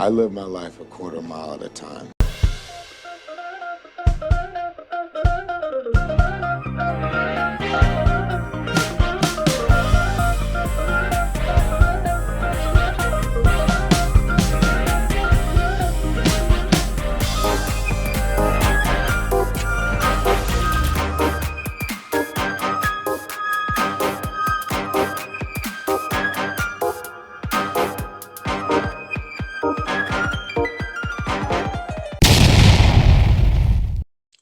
I live my life a quarter mile at a time.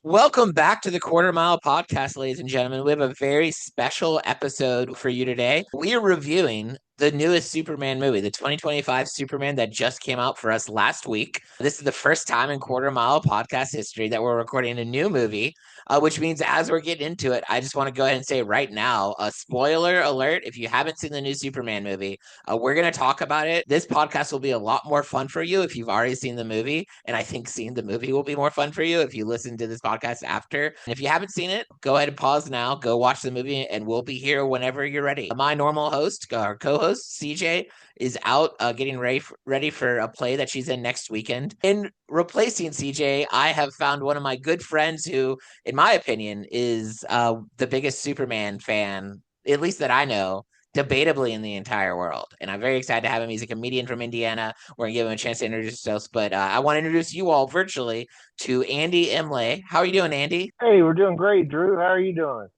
Welcome back to the Quarter Mile Podcast, ladies and gentlemen. We have a very special episode for you today. We are reviewing the newest Superman movie, the 2025 Superman that just came out for us last week. This is the first time in Quarter Mile Podcast history that we're recording a new movie, which means as we're getting into it, I just want to go ahead and say right now, a spoiler alert, if you haven't seen the new Superman movie, we're going to talk about it. This podcast will be a lot more fun for you if you've already seen the movie. And I think seeing the movie will be more fun for you if you listen to this podcast after. And if you haven't seen it, go ahead and pause now, go watch the movie, and we'll be here whenever you're ready. My normal host, our co-host, CJ, is out getting ready for a play that she's in next weekend. In replacing CJ, I have found one of my good friends who, in my opinion, is the biggest Superman fan, at least that I know, debatably in the entire world. And I'm very excited to have him. He's a comedian from Indiana. We're going to give him a chance to introduce himself. But I want to introduce you all virtually to Andy Imlay. How are you doing, Andy? Hey, we're doing great, Drew. How are you doing?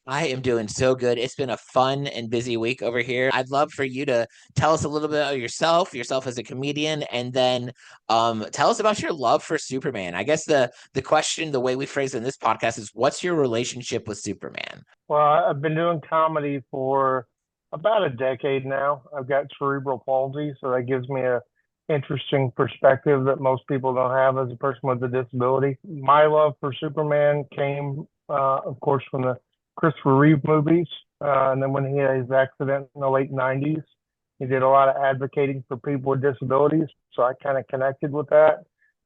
I am doing so good. It's been a fun and busy week over here. I'd love for you to tell us a little bit of yourself as a comedian, and then tell us about your love for Superman. I guess the question, the way we phrase it in this podcast is, what's your relationship with Superman? Well, I've been doing comedy for about a decade now. I've got cerebral palsy, so that gives me a interesting perspective that most people don't have as a person with a disability. My love for Superman came, of course, from the Christopher Reeve movies, and then when he had his accident in the late '90s, he did a lot of advocating for people with disabilities. So I kind of connected with that,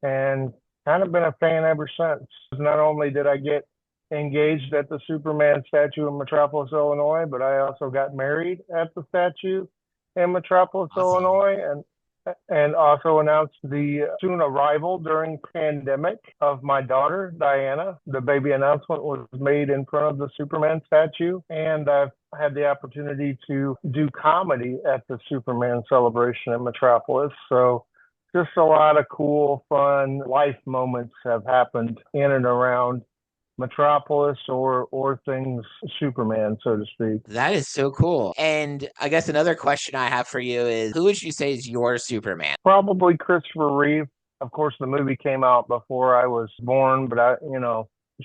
and kind of been a fan ever since. Not only did I get engaged at the Superman statue in Metropolis, Illinois, but I also got married at the statue in Metropolis, Awesome. Illinois, and also announced the soon arrival during pandemic of my daughter Diana. The baby announcement was made in front of the Superman statue, and I've had the opportunity to do comedy at the Superman celebration in Metropolis. So just a lot of cool, fun life moments have happened in and around Metropolis or things Superman, so to speak. That is so cool. And I guess another question I have for you is, who would you say is your Superman? Probably Christopher Reeve. Of course, the movie came out before I was born, but I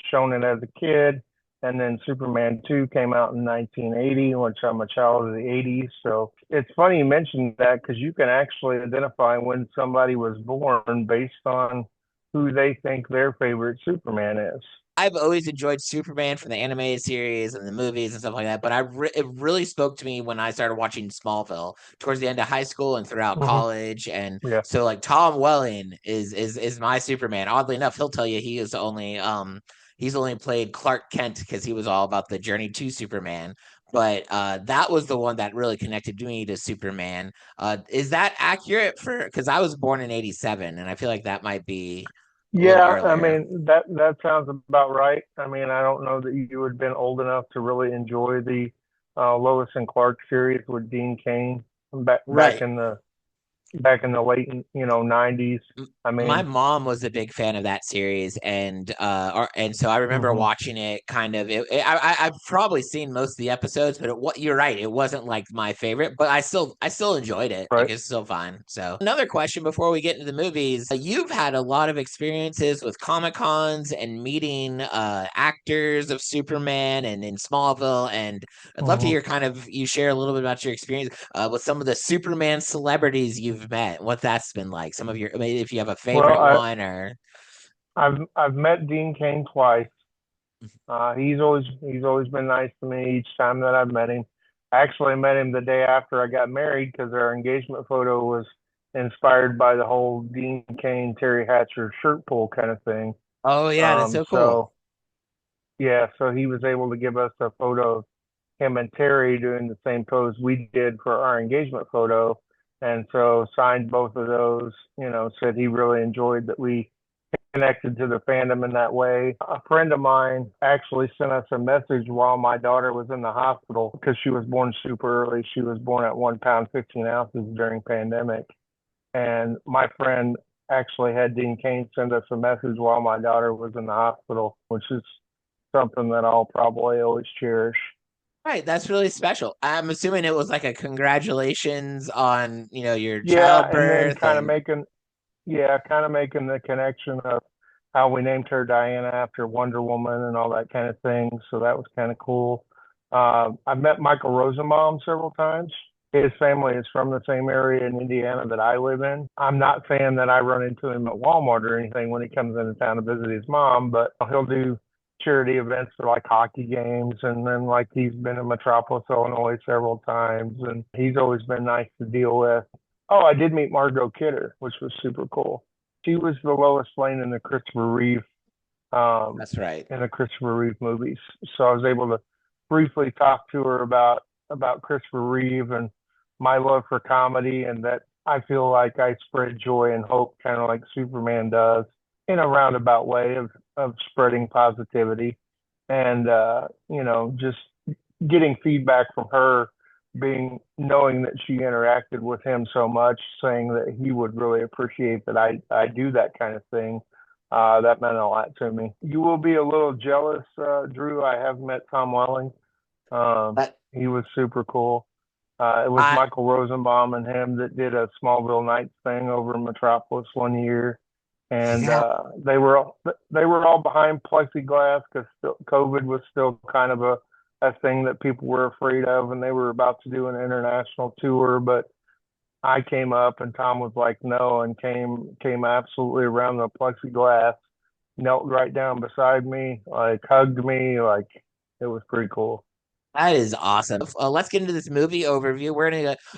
shown it as a kid. And then Superman 2 came out in 1980, which I'm a child of the 80s. So it's funny you mentioned that because you can actually identify when somebody was born based on who they think their favorite Superman is. I've always enjoyed Superman from the animated series and the movies and stuff like that, but it really spoke to me when I started watching Smallville towards the end of high school and throughout Hmm. college. And Yeah. so, like, Tom Welling is my Superman. Oddly enough, he'll tell you he's only played Clark Kent because he was all about the journey to Superman. But that was the one that really connected me to Superman. Is that accurate for? Because I was born in '87, and I feel like that might be a little Yeah, I earlier. mean that sounds about right. I mean, I don't know that you had been old enough to really enjoy the Lois and Clark series with Dean Cain back back Right. in the back in the late '90s. I My mean, mom was a big fan of that series, and so I remember mhm. watching it. Kind of, I've probably seen most of the episodes, but what you're right, it wasn't like my favorite, but I still enjoyed it. Like Right. it's still fun. So another question before we get into the movies: you've had a lot of experiences with Comic Cons and meeting actors of Superman and in Smallville, and I'd love to Mhm. hear kind of you share a little bit about your experience with some of the Superman celebrities you've met, what that's been like. Some of your, maybe if you have a Well, favorite one or. I've met Dean Cain twice. He's always been nice to me each time that I've met him. I actually met him the day after I got married because our engagement photo was inspired by the whole Dean Cain Terry Hatcher shirt pull kind of thing. Oh yeah, that's so cool. So yeah, so he was able to give us a photo of him and Terry doing the same pose we did for our engagement photo. And so signed both of those, said he really enjoyed that we connected to the fandom in that way. A friend of mine actually sent us a message while my daughter was in the hospital because she was born super early. She was born at 1 pound, 15 ounces during pandemic. And my friend actually had Dean Cain send us a message while my daughter was in the hospital, which is something that I'll probably always cherish. Right, that's really special. I'm assuming it was like a congratulations on, your Yeah, and then childbirth and kind of making the connection of how we named her Diana after Wonder Woman and all that kind of thing. So that was kind of cool. I've met Michael Rosenbaum several times. His family is from the same area in Indiana that I live in. I'm not saying that I run into him at Walmart or anything when he comes into town to visit his mom, but he'll do charity events for like hockey games. And then like he's been in Metropolis, Illinois several times, and he's always been nice to deal with. Oh, I did meet Margot Kidder, which was super cool. She was the Lois Lane um, that's right. in the Christopher Reeve movies. So I was able to briefly talk to her about Christopher Reeve and my love for comedy, and that I feel like I spread joy and hope, kind of like Superman does, in a roundabout way of spreading positivity, and just getting feedback from her, being knowing that she interacted with him so much, saying that he would really appreciate that I do that kind of thing. That meant a lot to me. You will be a little jealous, Drew. I have met Tom Welling. But He was super cool. It was I Michael Rosenbaum and him that did a Smallville Nights thing over in Metropolis one year, and yeah, they were all behind plexiglass because COVID was still kind of a thing that people were afraid of, and they were about to do an international tour, but I came up and Tom was like, no, and came absolutely around the plexiglass, knelt right down beside me, like hugged me, like it was pretty cool. that is awesome. Let's get into this movie overview.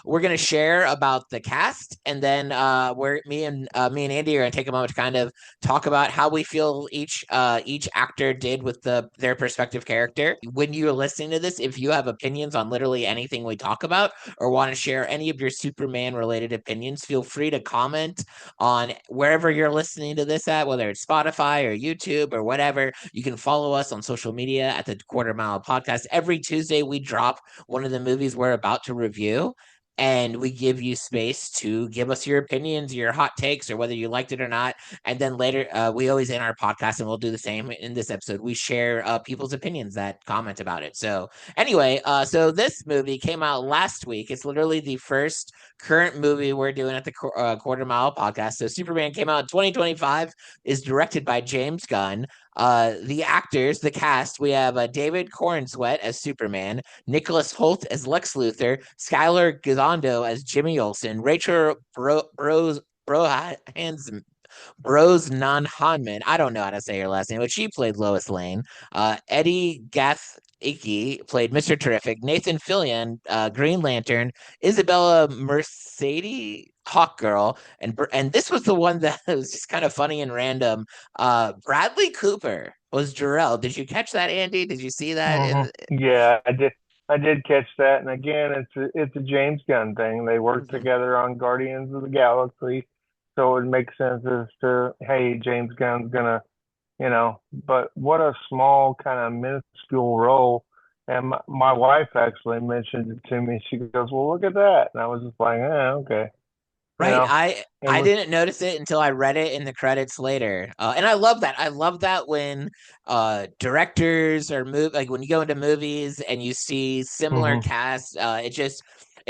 We're gonna share about the cast, and then where me and Andy are gonna take a moment to kind of talk about how we feel each actor did with their respective character. When you're listening to this, if you have opinions on literally anything we talk about, or want to share any of your Superman related opinions, feel free to comment on wherever you're listening to this at, whether it's Spotify or YouTube or whatever. You can follow us on social media at the Quarter Mile Podcast. Every Tuesday, we drop one of the movies we're about to review. And we give you space to give us your opinions, your hot takes, or whether you liked it or not. And then later, we always end our podcast, and we'll do the same in this episode. We share people's opinions that comment about it. So anyway, so this movie came out last week. It's literally the first current movie we're doing at the Quarter Mile Podcast. So Superman came out in 2025, is directed by James Gunn. The actors, the cast, we have David Cornsweet as Superman, Nicholas Holt as Lex Luthor, Skylar Gisondo as Jimmy Olsen, Rachel Brosnan-Hanman. I don't know how to say her last name, but she played Lois Lane. Eddie Gath Icky played Mr. Terrific. Nathan Fillion, Green Lantern. Isabella Mercedes, Hawkgirl, and this was the one that was just kind of funny and random. Bradley Cooper was Jor-El. Did you catch that, Andy? Did you see that? hmm Yeah, I did catch that, and again, it's a James Gunn thing. They worked Mhm. together on Guardians of the Galaxy, so it makes sense as to, hey, James Gunn's gonna, but what a small kind of minuscule role. And my wife actually mentioned it to me. She goes, "Well, look at that," and I was just like, okay, you Right. know, I it I was. didn't notice it until I read it in the credits later. And I love that. I love that when directors or like when you go into movies and you see similar hmm casts,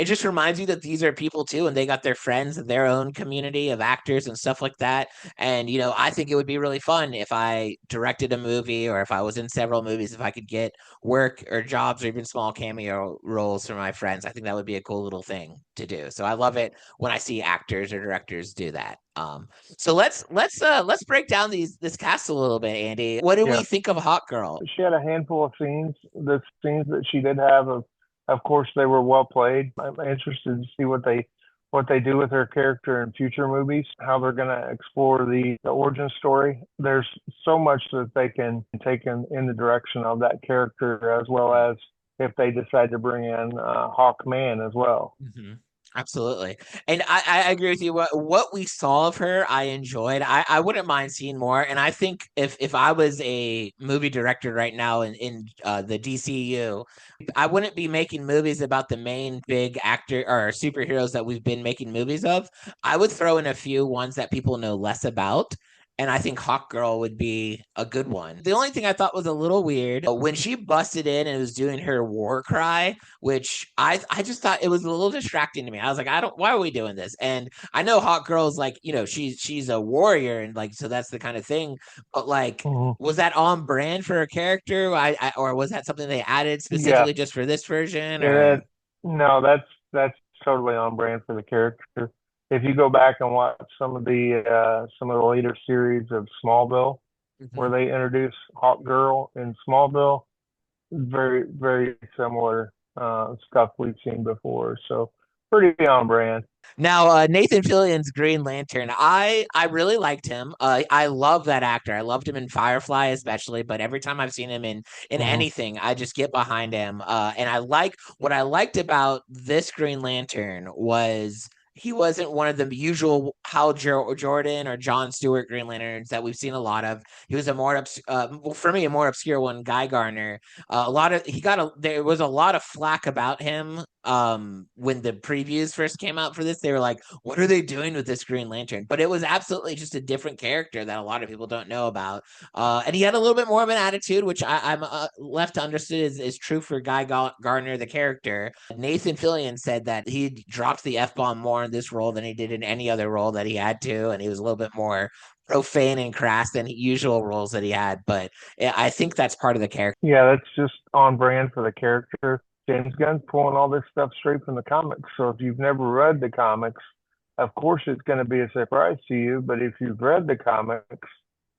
it just reminds you that these are people too, and they got their friends and their own community of actors and stuff like that. And I think it would be really fun if I directed a movie or if I was in several movies, if I could get work or jobs or even small cameo roles for my friends. I think that would be a cool little thing to do. So I love it when I see actors or directors do that. So let's break down this cast a little bit, Andy. What do Yeah. we think of Hot Girl? She had a handful of scenes. The scenes that she did have, of course, they were well played. I'm interested to see what they do with her character in future movies, how they're going to explore the origin story. There's so much that they can take in the direction of that character, as well as if they decide to bring in Hawkman as well. Mm-hmm. Absolutely. And I agree with you. What we saw of her, I enjoyed. I wouldn't mind seeing more. And I think if I was a movie director right now in the DCU, I wouldn't be making movies about the main big actor or superheroes that we've been making movies of. I would throw in a few ones that people know less about. And I think Hawk Girl would be a good one. The only thing I thought was a little weird when she busted in and was doing her war cry, which I just thought it was a little distracting to me. I was like, I don't, why are we doing this? And I know Hawk Girl's like, she's a warrior and like, so that's the kind of thing. But like, Hmm. was that on brand for her character? Or was that something they added Yeah, specifically just for this version? yeah. Or No, that's totally on brand for the character. If you go back and watch some of the later series of Smallville, where Mhm. they introduce Hawk Girl in Smallville, very very similar stuff we've seen before. So pretty on brand. Now, Nathan Fillion's Green Lantern, I really liked him. I love that actor. I loved him in Firefly, especially. But every time I've seen him in Hmm. anything, I just get behind him. And I like what I liked about this Green Lantern was he wasn't one of the usual Jordan or John Stewart Green Lanterns that we've seen a lot of. He was a more well, for me, a more obscure one, Guy Gardner. A lot of he got a there was a lot of flack about him when the previews first came out for this. They were like, what are they doing with this Green Lantern? But it was absolutely just a different character that a lot of people don't know about. And he had a little bit more of an attitude, which I'm left to understand is true for Gardner, the character. Nathan Fillion said that he dropped the F-bomb more in this role than he did in any other role that he had to, and he was a little bit more profane and crass than usual roles that he had. But I think that's part of the character. Yeah, that's just on brand for the character. James Gunn's pulling all this stuff straight from the comics. So if you've never read the comics, of course it's going to be a surprise to you. But if you've read the comics,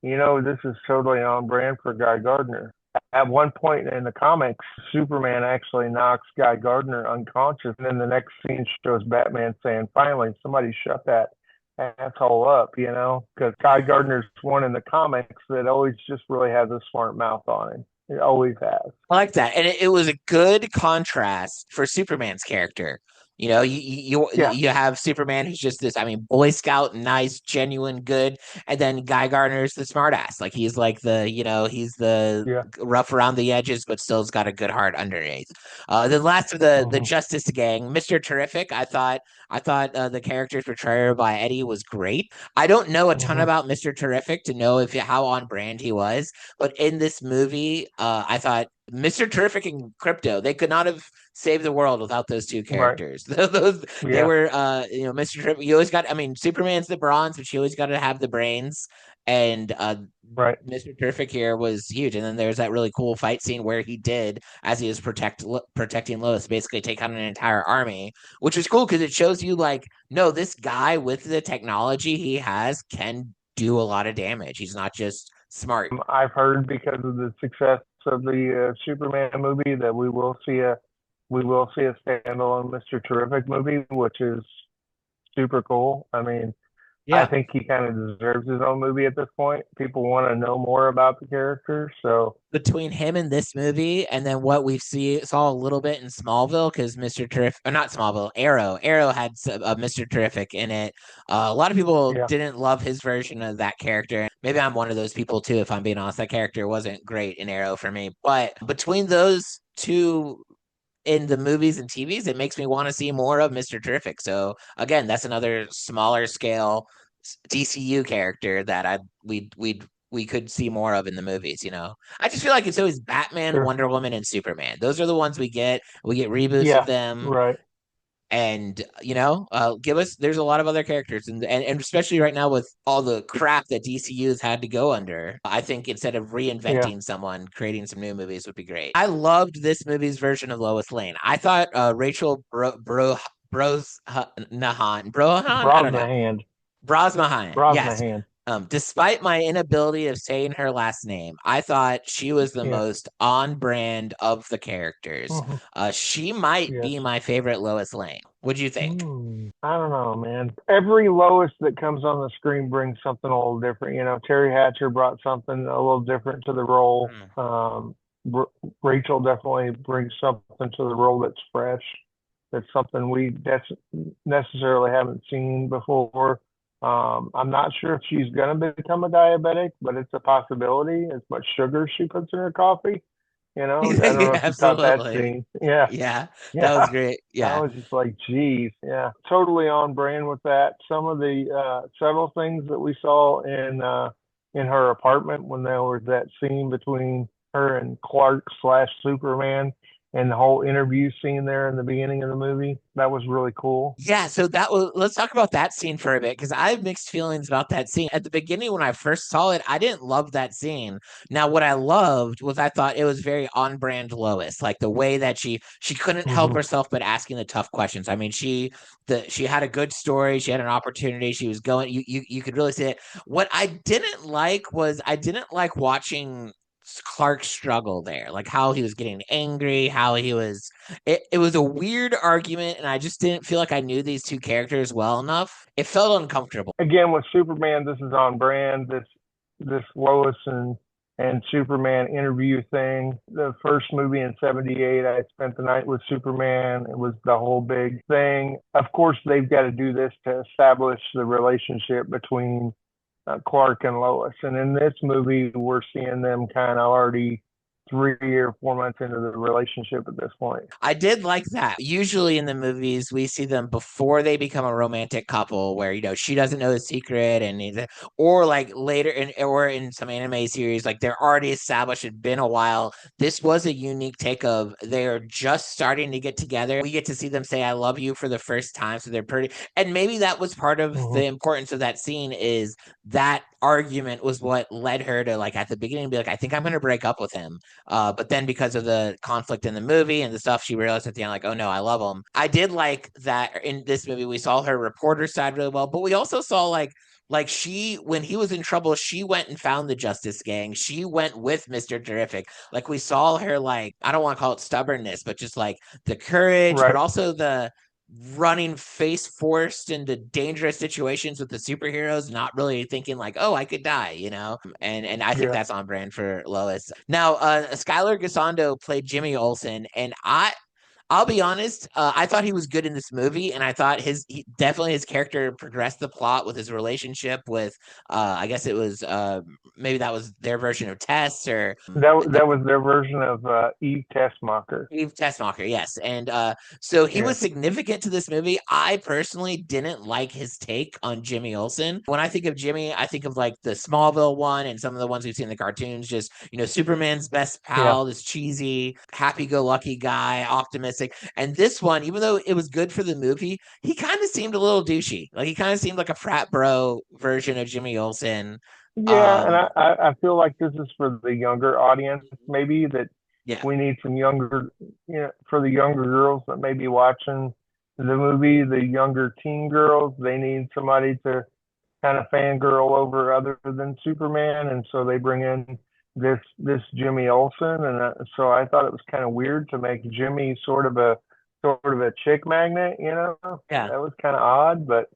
you know this is totally on brand for Guy Gardner. At one point in the comics, Superman actually knocks Guy Gardner unconscious, and then the next scene shows Batman saying, "Finally, somebody shut that asshole up," because Guy Gardner's one in the comics that always just really has a smart mouth on him. It always has. I like that, and it was a good contrast for Superman's character. Yeah. You have Superman who's just this, I mean, Boy Scout, nice, genuine, good, and then Guy Gardner's the smartass. Like he's like he's the Yeah. rough around the edges, but still's got a good heart underneath. The last of the Hmm. Justice Gang, Mister Terrific. I thought the character's portrayal by Eddie was great. I don't know a ton Hmm. about Mister Terrific to know if how on brand he was, but in this movie, I thought Mr. Terrific and Crypto, they could not have saved the world without those two Right. characters. Those they Yeah. were Mr. Terrific, you always got, I mean, Superman's the bronze, but you always got to have the brains. And Right. Mr. Terrific here was huge. And then there's that really cool fight scene where he did, as he was protecting Lois, basically take on an entire army, which was cool because it shows you like, no, this guy with the technology he has can do a lot of damage. He's not just smart. I've heard because of the success of the Superman movie that we will see a standalone Mr. Terrific movie, which is super cool. I mean, I Yeah. think he kind of deserves his own movie at this point. People want to know more about the character, so Between him and this movie, and then what we saw a little bit in Smallville, because Mr. Terrific, or not Smallville, Arrow had Mr. Terrific in it. A lot of people yeah. didn't love his version of that character. Maybe I'm one of those people too, if I'm being honest. That character wasn't great in Arrow for me. But between those two in the movies and TVs, it makes me want to see more of Mr. Terrific. So again, that's another smaller scale DCU character that we could see more of in the movies. I just feel like it's always Batman, Sure. Wonder Woman, and Superman. Those are the ones we get. We get reboots of Yeah. them, Right. and give us. There's a lot of other characters, and especially right now with all the crap that DCU has had to go under, I think instead of Yeah. reinventing someone, creating some new movies would be great. I loved this movie's version of Lois Lane. I thought Rachel Brohan, I don't know. Brosnahan. Brosnahan, yes. Brosnahan. Despite my inability of saying her last name, I thought she was the Yeah. most on brand of the characters. Hmm. She might Yes. be my favorite Lois Lane. What do you think? I don't know, man. Every Lois that comes on the screen brings something a little different. Terry Hatcher brought something a little different to the role. Hmm. Rachel definitely brings something to the role that's fresh. That's something we necessarily haven't seen before. I'm not sure if she's going to become a diabetic, but it's a possibility as much sugar she puts in her coffee. I don't know Yeah, if you caught that absolutely. scene. Yeah, Yeah, that was yeah. great. I Yeah. was just like, geez, yeah, totally on brand with that. Some of the subtle things that we saw in her apartment when there was that scene between her and Clark slash Superman and the whole interview scene there in the beginning of the movie, that was really cool. Yeah, so that was let's talk about that scene for a bit because I have mixed feelings about that scene. At the beginning, when I first saw it, I didn't love that scene. Now, what I loved was I thought it was very on brand Lois, like the way that she couldn't help Hmm. herself but asking the tough questions. I mean, she had a good story, she had an opportunity, she was going. You could really see it. What I didn't like was I didn't like watching Clark struggle there, like how he was getting angry, how he was it was a weird argument, and I just didn't feel like I knew these two characters well enough. It felt uncomfortable. Again, with Superman, this is on brand. This Lois and Superman interview thing. The first movie in '78, I spent the night with Superman. It was the whole big thing. Of course, they've got to do this to establish the relationship between Clark and Lois. And in this movie, we're seeing them kind of already 3 or 4 months into the relationship at this point. I did like that. Usually in the movies, we see them before they become a romantic couple, where she doesn't know the secret, or like later or in some anime series, like they're already established. It's been a while. This was a unique take of they're just starting to get together. We get to see them say "I love you" for the first time, so they're pretty. And maybe that was part of Hmm. the importance of that scene is that argument was what led her to like at the beginning be like, I think I'm going to break up with him. But then because of the conflict in the movie and the stuff, she realized at the end, like, oh no, I love him. I did like that in this movie. We saw her reporter side really well, but we also saw like she when he was in trouble, she went and found the Justice Gang. She went with Mr. Terrific. Like we saw her like I don't want to call it stubbornness, but just like the courage, but Right. also the running face forced into dangerous situations with the superheroes, not really thinking like, oh, I could die. And I think Yeah. that's on brand for Lois. Now, Skylar Gisondo played Jimmy Olsen, and I'll be honest, I thought he was good in this movie, and I thought definitely his character progressed the plot with his relationship with, I guess it was maybe that was their version of Tess or That was their version of Eve Tessmacher. Steve Tessmacher, yes. And so he Yeah. was significant to this movie. I personally didn't like his take on Jimmy Olsen. When I think of Jimmy, I think of like the Smallville one and some of the ones we've seen in the cartoons, just, Superman's best Yeah. pal, this cheesy, happy go lucky guy, optimistic. And this one, even though it was good for the movie, he kind of seemed a little douchey. Like he kind of seemed like a frat bro version of Jimmy Olsen. Yeah, and Um, I feel like this is for the younger audience, maybe that yeah. we need some younger, for the younger girls that may be watching the movie, the younger teen girls, they need somebody to kind of fangirl over other than Superman, and so they bring in this Jimmy Olsen, and so I thought it was kind of weird to make Jimmy sort of a chick magnet, Yeah. that was kind of odd, but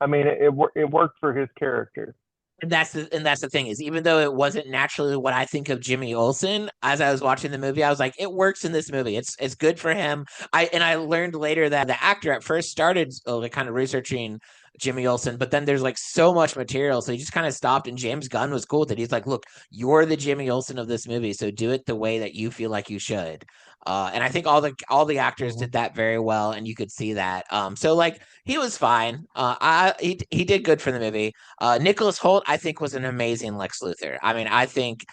I mean it worked for his character. And that's the thing is even though it wasn't naturally what I think of Jimmy Olsen as I was watching the movie, I was like, it works in this movie. It's good for him. I learned later that the actor at first started like kind of researching Jimmy Olsen, but then there's like so much material, so he just kind of stopped. And James Gunn was cool with it. He's like, look, you're the Jimmy Olsen of this movie, so do it the way that you feel like you should. And I think all the actors Hmm. did that very well, and you could see that. So like he was fine. He did good for the movie. Nicholas Holt, I think, was an amazing Lex Luthor. I mean, I think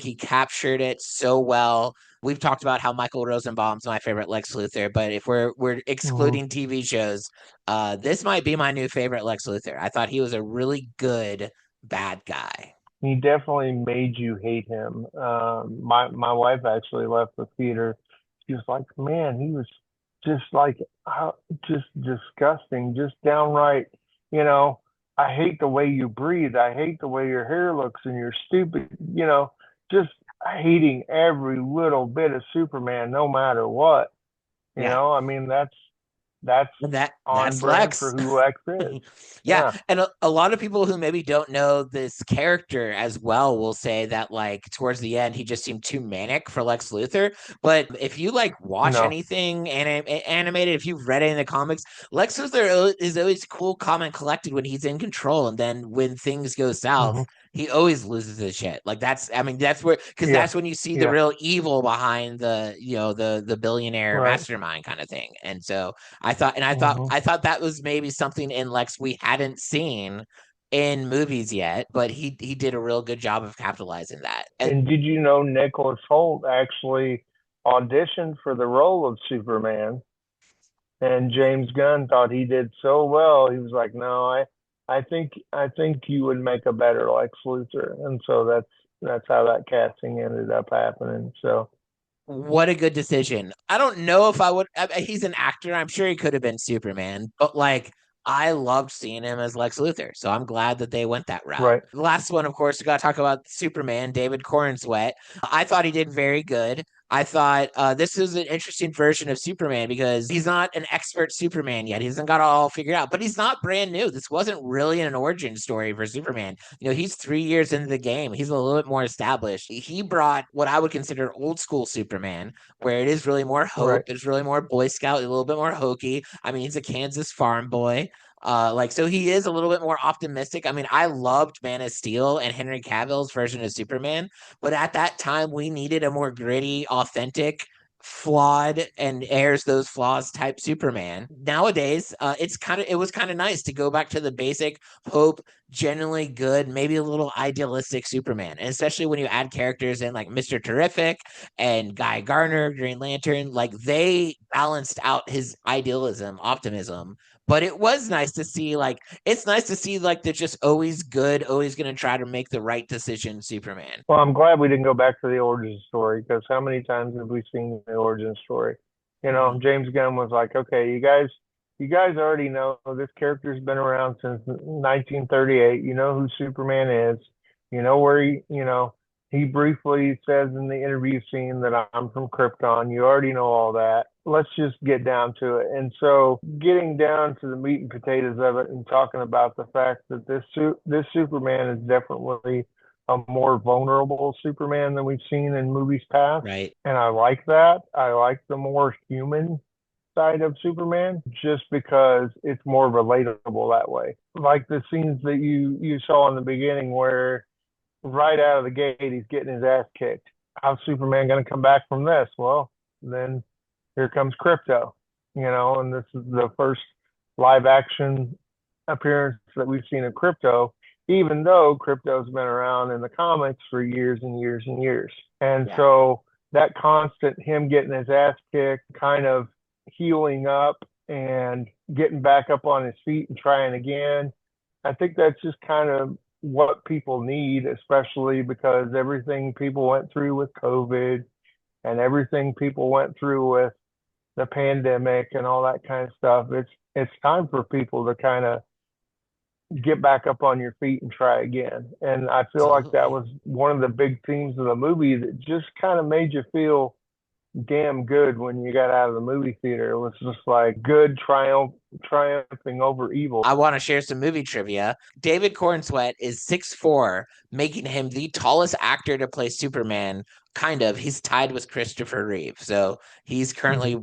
he captured it so well. We've talked about how Michael Rosenbaum's my favorite Lex Luthor, but if we're Hmm. excluding TV shows, this might be my new favorite Lex Luthor. I thought he was a really good bad guy. He definitely made you hate him. My wife actually left the theater. She was like, "Man, he was just like just disgusting, just downright. You know, I hate the way you breathe. I hate the way your hair looks, and you're stupid. Just hating every little bit of Superman, no matter what. Yeah. I mean, that's And on that's brand Lex. for who Lex is. Yeah, Yeah. and a lot of people who maybe don't know this character as well will say that like towards the end he just seemed too manic for Lex Luthor. But if you like watch No. anything animated, if you've read any of the comics, Lex Luthor is always cool, calm, and collected when he's in control, and then when things go south, Hmm. he always loses his shit. Like I mean, that's where because Yeah. that's when you see the Yeah. real evil behind the billionaire Right. mastermind kind of thing. And so I thought, and I thought, Hmm. I thought that was maybe something in Lex we hadn't seen in movies yet, but he did a real good job of capitalizing that. And And did you know Nicholas Hoult actually auditioned for the role of Superman? And James Gunn thought he did so well. He was like, "No, I think you would make a better Lex Luthor." And so that's how that casting ended up happening. So what a good decision. I don't know if I would. He's an actor. I'm sure he could have been Superman, but like I loved seeing him as Lex Luthor. So I'm glad that they went that route. right, The last one, of course, we got to talk about Superman, David Corenswet. I thought he did very good. I thought this is an interesting version of Superman because he's not an expert Superman yet. He hasn't got it all figured out, but he's not brand new. This wasn't really an origin story for Superman. He's 3 years into the game. He's a little bit more established. He brought what I would consider old school Superman, where it is really more hope. right. It's really more Boy Scout, a little bit more hokey. I mean, he's a Kansas farm boy. So he is a little bit more optimistic. I mean, I loved Man of Steel and Henry Cavill's version of Superman, but at that time we needed a more gritty, authentic, flawed and airs those flaws type Superman. Nowadays, it was kind of nice to go back to the basic hope, genuinely good, maybe a little idealistic Superman. And especially when you add characters in like Mr. Terrific and Guy Garner, Green Lantern, like they balanced out his idealism, optimism. But it was nice to see like it's nice to see like they're just always good, always gonna try to make the right decision, Superman. Well, I'm glad we didn't go back to the origin story because how many times have we seen the origin story? Mhm. James Gunn was like, "Okay, you guys already know this character's been around since 1938. You know who Superman is. You know where he briefly says in the interview scene that I'm from Krypton. You already know all that. Let's just get down to it." And so, getting down to the meat and potatoes of it, and talking about the fact that this Superman is definitely a more vulnerable Superman than we've seen in movies past, Right. and I like that. I like the more human side of Superman just because it's more relatable that way. Like the scenes that you saw in the beginning where right out of the gate he's getting his ass kicked. How's Superman going to come back from this? Well, then here comes Crypto, and this is the first live action appearance that we've seen of Crypto, even though Crypto's been around in the comics for years and years and years. And Yeah. so that constant him getting his ass kicked, kind of healing up and getting back up on his feet and trying again. I think that's just kind of what people need, especially because everything people went through with COVID and everything people went through with the pandemic and all that kind of stuff. It's time for people to kind of get back up on your feet and try again. And I feel like that Absolutely. was one of the big themes of the movie that just kind of made you feel damn good when you got out of the movie theater. It was just like good triumphing over evil. I want to share some movie trivia. David Cornsweet is 6'4", making him the tallest actor to play Superman. Kind of. He's tied with Christopher Reeve. So he's Mhm. currently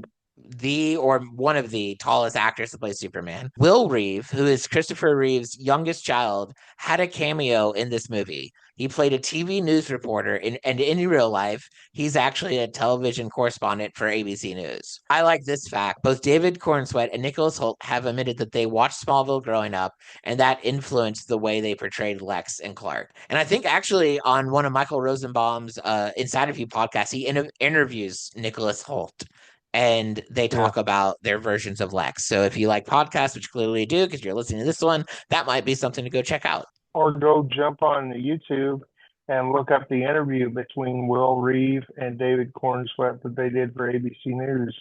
the or one of the tallest actors to play Superman. Will Reeve, who is Christopher Reeve's youngest child, had a cameo in this movie. He played a TV news reporter, and in real life, he's actually a television correspondent for ABC News. I like this fact. Both David Cornsweet and Nicholas Hoult have admitted that they watched Smallville growing up, and that influenced the way they portrayed Lex and Clark. And I think actually on one of Michael Rosenbaum's Inside of You podcasts, he interviews Nicholas Hoult and they Yeah. talk about their versions of Lex. So if you like podcasts, which clearly you do because you're listening to this one, that might be something to go check out. Or go jump on YouTube and look up the interview between Will Reeve and David Cornsweet that they did for ABC News.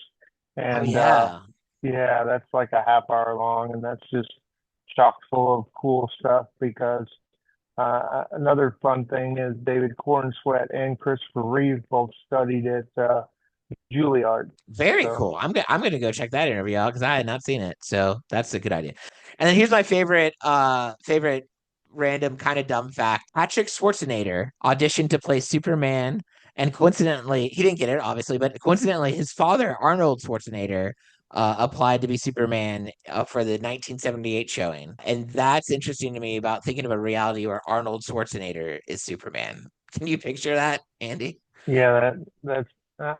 Oh And yeah. yeah, that's like a half hour long, and that's just chock full of cool stuff because another fun thing is David Cornsweet and Christopher Reeve both studied at Juilliard. Very So cool. I'm gonna go check that interview out because I had not seen it. So that's a good idea. And then here's my favorite random kind of dumb fact. Patrick Schwarzenegger auditioned to play Superman, and coincidentally, he didn't get it, obviously, but coincidentally, his father, Arnold Schwarzenegger, applied to be Superman for the 1978 showing. And that's interesting to me about thinking of a reality where Arnold Schwarzenegger is Superman. Can you picture that, Andy? yeah, that's man,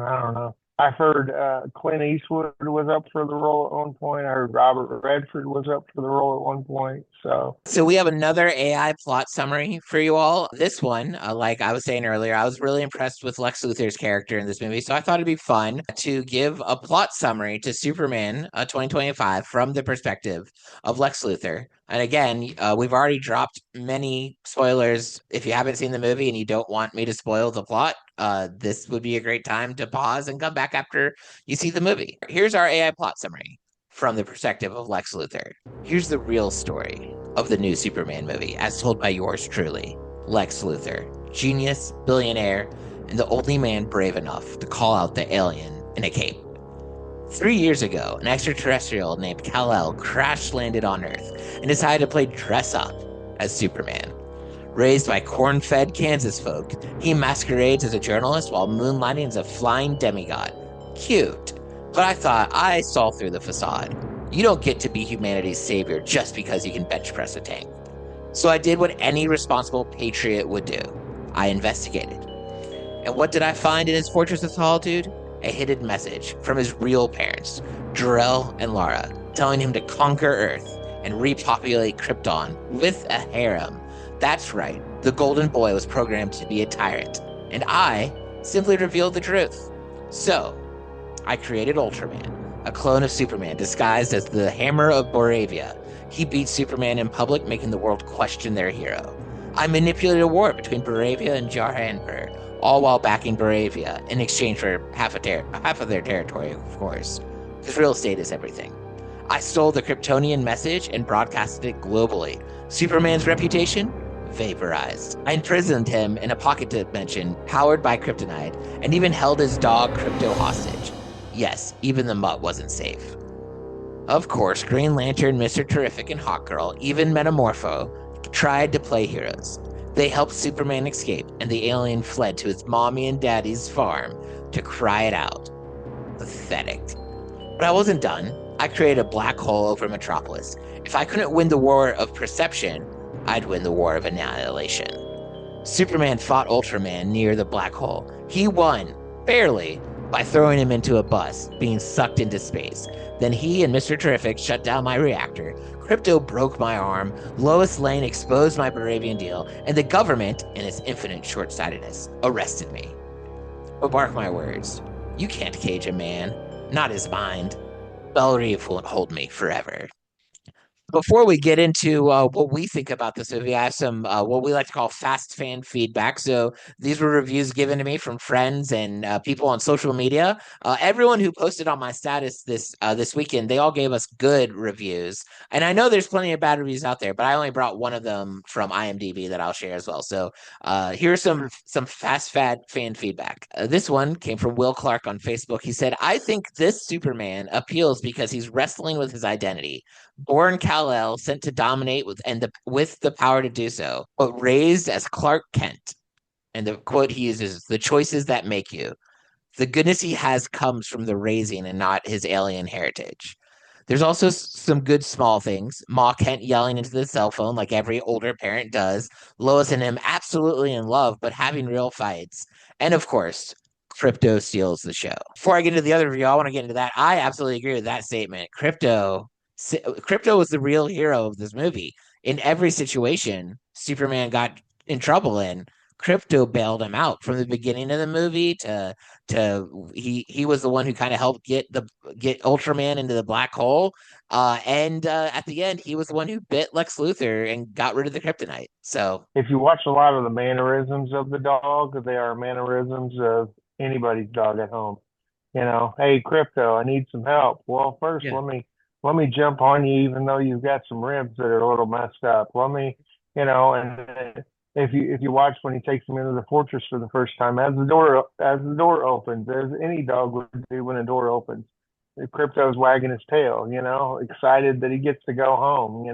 I don't know. I've heard Clint Eastwood was up for the role at one point. I heard Robert Redford was up for the role at one point. So we have another AI plot summary for you all. This one, like I was saying earlier, I was really impressed with Lex Luthor's character in this movie. So I thought it'd be fun to give a plot summary to Superman 2025 from the perspective of Lex Luthor. And again, we've already dropped many spoilers. If you haven't seen the movie and you don't want me to spoil the plot, this would be a great time to pause and come back after you see the movie. Here's our AI plot summary from the perspective of Lex Luthor. Here's the real story of the new Superman movie, as told by yours truly, Lex Luthor, genius, billionaire, and the only man brave enough to call out the alien in a cape. 3 years ago, an extraterrestrial named Kal-El crash landed on Earth and decided to play dress up as Superman. Raised by corn-fed Kansas folk, he masquerades as a journalist while moonlighting as a flying demigod. Cute. But I thought I saw through the facade. You don't get to be humanity's savior just because you can bench press a tank. So I did what any responsible patriot would do. I investigated. And what did I find in his Fortress of Solitude? A hidden message from his real parents, Jor-El and Lara, telling him to conquer Earth and repopulate Krypton with a harem. That's right, the Golden Boy was programmed to be a tyrant, and I simply revealed the truth. So, I created Ultraman, a clone of Superman disguised as the Hammer of Boravia. He beats Superman in public, making the world question their hero. I manipulated a war between Boravia and Jar-Enper, all while backing Boravia in exchange for half of their territory, of course, because real estate is everything. I stole the Kryptonian message and broadcasted it globally. Superman's reputation? Vaporized. I imprisoned him in a pocket dimension powered by kryptonite and even held his dog Crypto hostage. Yes, even the mutt wasn't safe. Of course, Green Lantern, Mr. Terrific, and Hawkgirl, even Metamorpho, tried to play heroes. They helped Superman escape, and the alien fled to its mommy and daddy's farm to cry it out. Pathetic. But I wasn't done. I created a black hole over Metropolis. If I couldn't win the war of perception, I'd win the war of annihilation. Superman fought Ultraman near the black hole. He won, barely, by throwing him into a bus, being sucked into space. Then he and Mr. Terrific shut down my reactor. Crypto broke my arm. Lois Lane exposed my Baravian deal. And the government, in its infinite short-sightedness, arrested me. But mark my words, you can't cage a man, not his mind. Belle Reve won't hold me forever. Before we get into what we think about this movie, I have some what we like to call fast fan feedback. So these were reviews given to me from friends and people on social media. Everyone who posted on my status this weekend, they all gave us good reviews. And I know there's plenty of bad reviews out there, but I only brought one of them from IMDb that I'll share as well. So here's some fan feedback. This one came from Will Clark on Facebook. He said, "I think this Superman appeals because he's wrestling with his identity. Born Kal-El, sent to dominate with the power to do so, but raised as Clark Kent." And the quote he uses, "The choices that make you. The goodness he has comes from the raising and not his alien heritage." There's also some good small things. Ma Kent yelling into the cell phone like every older parent does. Lois and him absolutely in love, but having real fights. And of course, Crypto steals the show. Before I get into the other review, I want to get into that. I absolutely agree with that statement. Crypto was the real hero of this movie. In every situation Superman got in trouble in, Crypto bailed him out from the beginning of the movie to he was the one who kind of helped get Ultraman into the black hole. And at the end, he was the one who bit Lex Luthor and got rid of the kryptonite. So if you watch a lot of the mannerisms of the dog, they are mannerisms of anybody's dog at home. Hey, Crypto, I need some help. Well, first, yeah, let me jump on you, even though you've got some ribs that are a little messed up. Let me, and if you watch when he takes him into the fortress for the first time, as the door opens, as any dog would do when a door opens, the Crypto's wagging his tail, excited that he gets to go home,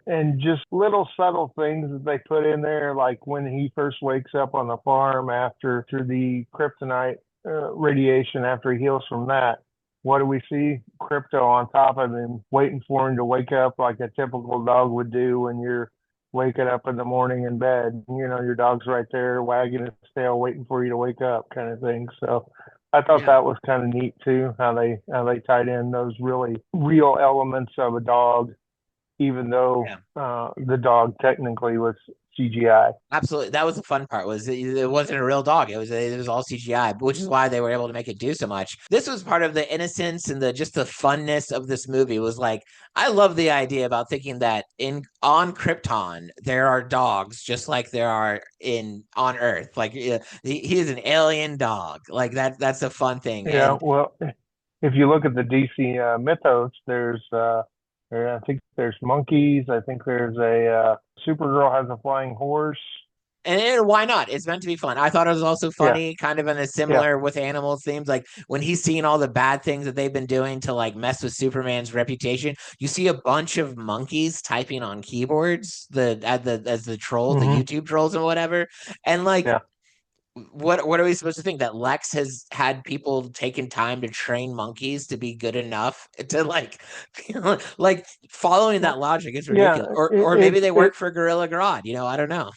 and just little subtle things that they put in there, like when he first wakes up on the farm after through the kryptonite radiation, after he heals from that. What do we see? Crypto on top of him, waiting for him to wake up like a typical dog would do when you're waking up in the morning in bed. Your dog's right there wagging his tail, waiting for you to wake up, kind of thing. So I thought Yeah. that was kind of neat too, how they tied in those really real elements of a dog, even though Yeah. the dog technically was CGI. Absolutely. That was the fun part was it wasn't a real dog. It was all CGI, which is why they were able to make it do so much. This was part of the innocence and the just the funness of this movie was like I love the idea about thinking that in on Krypton there are dogs just like there are in on Earth. Like he is an alien dog. Like that's a fun thing. Yeah, And well, if you look at the DC mythos, I think there's monkeys. I think there's Supergirl has a flying horse. why not? It's meant to be fun. I thought it was also Yeah, funny, kind of in a yeah. similar with animals themes. Like when he's seeing all the bad things that they've been doing to like mess with Superman's reputation, you see a bunch of monkeys typing on keyboards, as the trolls, the Hmm. YouTube trolls and whatever. And like Yeah. what are we supposed to think that Lex has had people taking time to train monkeys to be good enough to like like following that logic is Yeah, ridiculous. Or it, maybe they it, work for Gorilla Grodd, I don't know.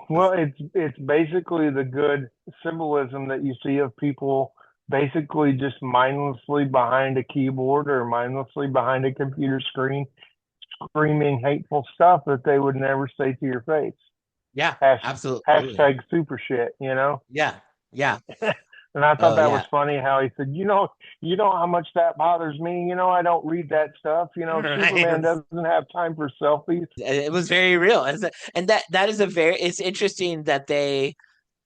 well, it's basically the good symbolism that you see of people basically just mindlessly behind a keyboard or mindlessly behind a computer screen screaming hateful stuff that they would never say to your face. Yeah, Hash, absolutely. hashtag super shit. Yeah. Yeah. And I thought Oh that was yeah. funny how he said, you know how much that bothers me. I don't read that stuff. Right. Superman doesn't have time for selfies. It was very real. And that is a very it's interesting that they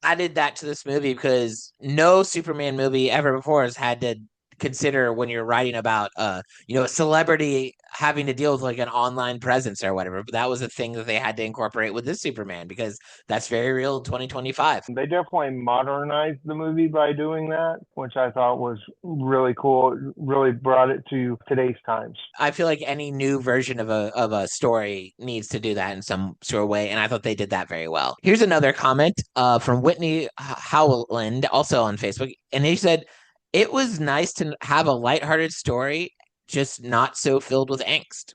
added that to this movie because no Superman movie ever before has had to consider when you're writing about a celebrity having to deal with like an online presence or whatever. But that was a thing that they had to incorporate with this Superman because that's very real in 2025. They definitely modernized the movie by doing that, which I thought was really cool. It really brought it to today's times. I feel like any new version of a story needs to do that in some sort of way, and I thought they did that very well. Here's another comment from Whitney Howland, also on Facebook, and he said it was nice to have a lighthearted story, just not so filled with angst.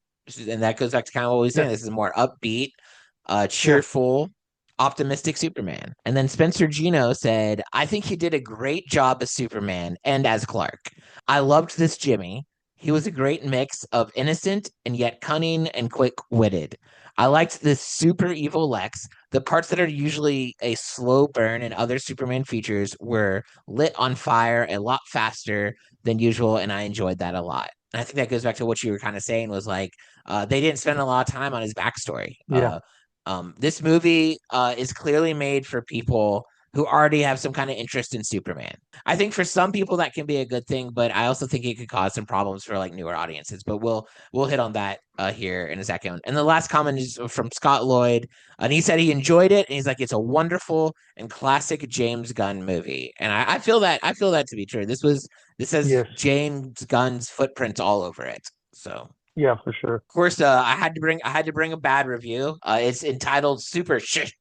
And that goes back to kind of what we were Yeah, saying. This is more upbeat, yeah, cheerful, optimistic Superman. And then Spencer Gino said, I think he did a great job as Superman and as Clark. I loved this Jimmy. He was a great mix of innocent and yet cunning and quick witted. I liked this super evil Lex. The parts that are usually a slow burn in other Superman features were lit on fire a lot faster than usual, and I enjoyed that a lot. And I think that goes back to what you were kind of saying was like they didn't spend a lot of time on his backstory. yeah. This movie is clearly made for people who already have some kind of interest in Superman. I think for some people that can be a good thing, but I also think it could cause some problems for like newer audiences. But we'll hit on that here in a second. And the last comment is from Scott Lloyd, and he said he enjoyed it, and he's like, it's a wonderful and classic James Gunn movie, and I feel that to be true. This has Yes, James Gunn's footprints all over it. So yeah, for sure. of course, I had to bring a bad review. It's entitled Super Shit.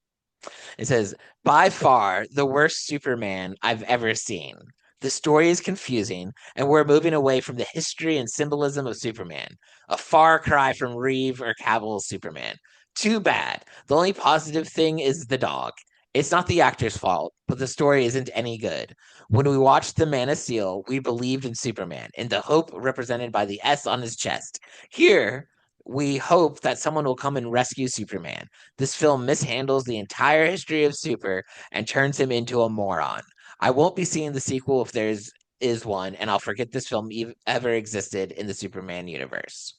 It says, by far the worst Superman I've ever seen. The story is confusing, and we're moving away from the history and symbolism of Superman. A far cry from Reeve or Cavill's Superman. Too bad. The only positive thing is the dog. It's not the actor's fault, but the story isn't any good. When we watched The Man of Steel, we believed in Superman, in the hope represented by the S on his chest. Here, we hope that someone will come and rescue Superman. This film mishandles the entire history of Super and turns him into a moron. I won't be seeing the sequel if there is one, and I'll forget this film ever existed in the Superman universe.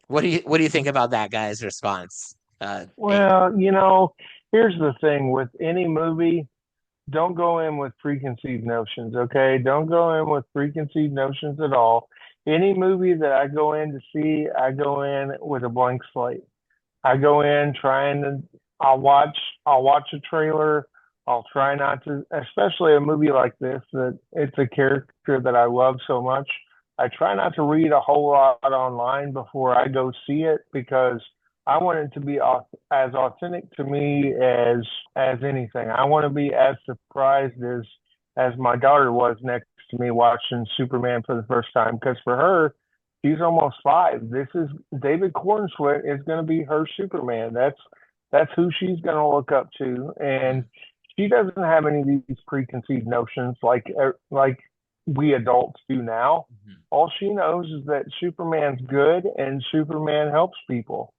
What do you think about that guy's response? Abe? Well, here's the thing with any movie, don't go in with preconceived notions, okay? Don't go in with preconceived notions at all. Any movie that I go in to see, I go in with a blank slate. I go in trying to, I'll watch I'll watch a trailer. I'll try not to, especially a movie like this, that it's a character that I love so much. I try not to read a whole lot online before I go see it because I want it to be as authentic to me as anything. I want to be as surprised as my daughter was next to me watching Superman for the first time. Because for her, she's almost 5. This is David Cornsweet is going to be her Superman. That's who she's going to look up to, and she doesn't have any of these preconceived notions like we adults do now. Mhm. All she knows is that Superman's good and Superman helps people.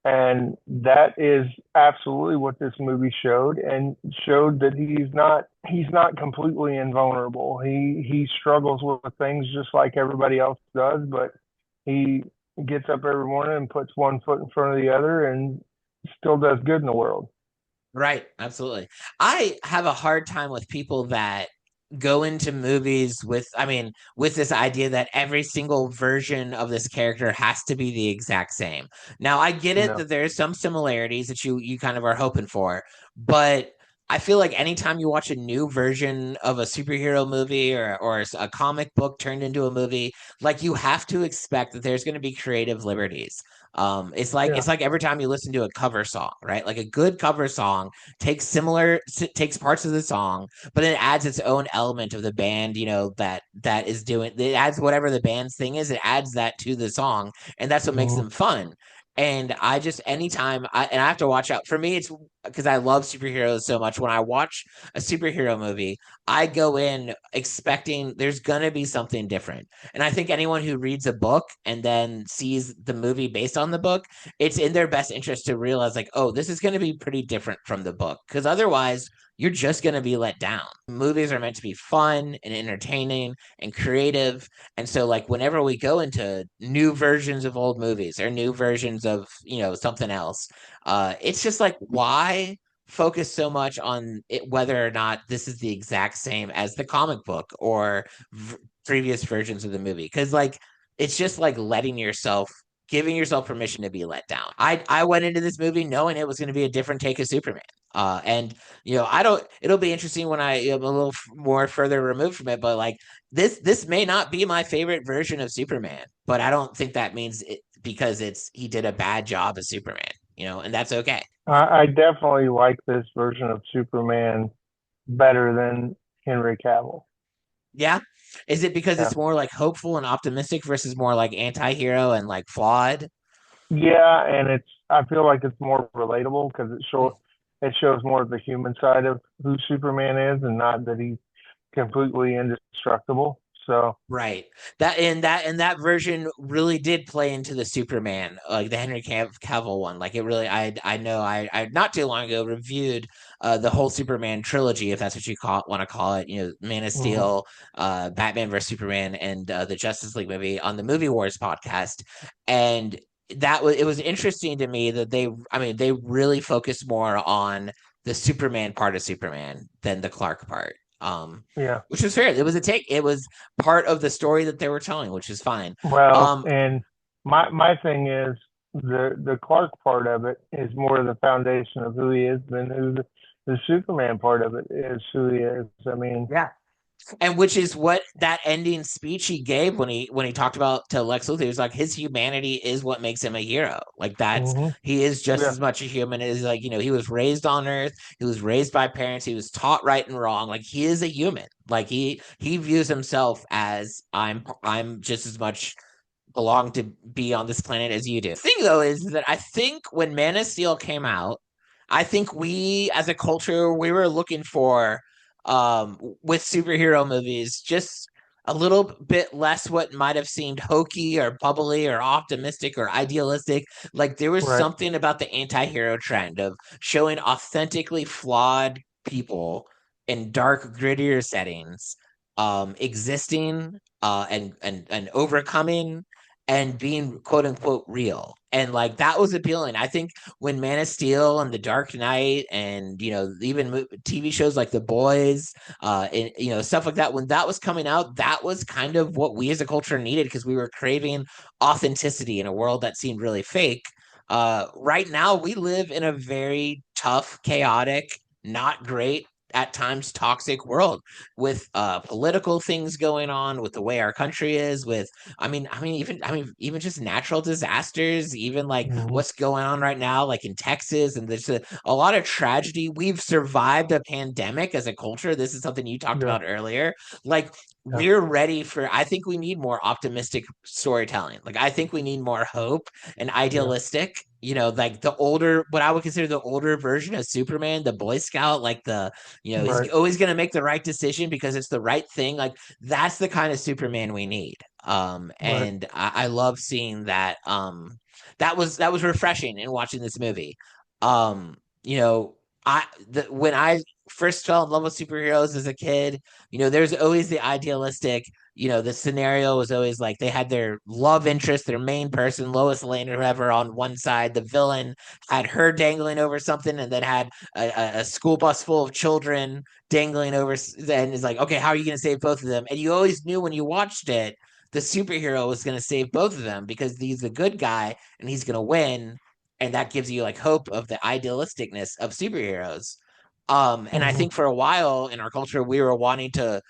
And that is absolutely what this movie showed, and showed that he's not completely invulnerable. He struggles with things just like everybody else does, but he gets up every morning and puts one foot in front of the other and still does good in the world. Right, absolutely. I have a hard time with people that go into movies with, I mean, with this idea that every single version of this character has to be the exact same. Now, I get it No. that there's some similarities that you kind of are hoping for, but I feel like anytime you watch a new version of a superhero movie or a comic book turned into a movie, like you have to expect that there's going to be creative liberties. Yeah. It's like every time you listen to a cover song, right? Like a good cover song takes parts of the song, but it adds its own element of the band, that is doing it adds whatever the band's thing is, it adds that to the song, and that's what makes Mhm. them fun. And I just anytime I have to watch out. For me, it's because I love superheroes so much. When I watch a superhero movie, I go in expecting there's gonna be something different. And I think anyone who reads a book and then sees the movie based on the book, it's in their best interest to realize, like, oh, this is going to be pretty different from the book. Because otherwise, you're just going to be let down. Movies are meant to be fun and entertaining and creative. And so, like, whenever we go into new versions of old movies or new versions of, something else, it's just like, why focus so much on it, whether or not this is the exact same as the comic book or previous versions of the movie? Because, like, it's just like giving yourself permission to be let down. I went into this movie knowing it was going to be a different take of Superman. And I don't. It'll be interesting when I am a little more further removed from it. But like this may not be my favorite version of Superman, but I don't think that means it because he did a bad job as Superman. And that's okay. I definitely like this version of Superman better than Henry Cavill. Yeah. Is it because Yeah. it's more like hopeful and optimistic versus more like anti-hero and like flawed? Yeah, and I feel like it's more relatable because it shows more of the human side of who Superman is and not that he's completely indestructible. So, Right. That version really did play into the Superman, like the Henry Cavill one. Like it really, I know I not too long ago reviewed the whole Superman trilogy, if that's what you want to call it. Man of mhm. Steel, Batman vs Superman, and the Justice League movie on the Movie Wars podcast, and it was interesting to me that they really focused more on the Superman part of Superman than the Clark part. Yeah. Which was fair. It was a take. It was part of the story that they were telling, which is fine. Well, Um, and my thing is the Clark part of it is more the foundation of who he is than who the Superman part of it is who he is. I mean, yeah, and which is what that ending speech he gave when he talked about to Lex Luthor. He was like, his humanity is what makes him a hero. Like mhm. he is just Yeah. as much a human as, like, he was raised on Earth. He was raised by parents. He was taught right and wrong. Like he is a human. Like he views himself as I'm just as much belong to be on this planet as you do. The thing though is that I think when Man of Steel came out, I think we as a culture we were looking for with superhero movies just a little bit less what might have seemed hokey or bubbly or optimistic or idealistic. Like there was Right. something about the anti-hero trend of showing authentically flawed people in dark, grittier settings, existing and overcoming and being quote unquote real. And like that was appealing. I think when Man of Steel and The Dark Knight and even TV shows like The Boys, and stuff like that, when that was coming out, that was kind of what we as a culture needed because we were craving authenticity in a world that seemed really fake. Right now we live in a very tough, chaotic, not great, at times toxic world with political things going on, with the way our country is, with even just natural disasters, even like Hmm. what's going on right now, like in Texas, and there's a lot of tragedy. We've survived a pandemic as a culture. This is something you talked Yeah. about earlier. Like Yeah. we're ready for, I think we need more optimistic storytelling. Like I think we need more hope and Yeah. idealistic, like the older, what I would consider the older version of Superman, the Boy Scout, like he's Right. always going to make the right decision because it's the right thing. Like that's the kind of Superman we need. Right. And I love seeing that. That was refreshing in watching this movie. Um, you know, when I first fell in love with superheroes as a kid, there's always the idealistic, the scenario was always like they had their love interest, their main person, Lois Lane or whoever, on one side. The villain had her dangling over something, and then had a school bus full of children dangling over. And is like, okay, how are you going to save both of them? And you always knew when you watched it, the superhero was going to save both of them because he's a good guy and he's going to win. And that gives you like hope of the idealisticness of superheroes. And I Hmm. think for a while in our culture, we were wanting to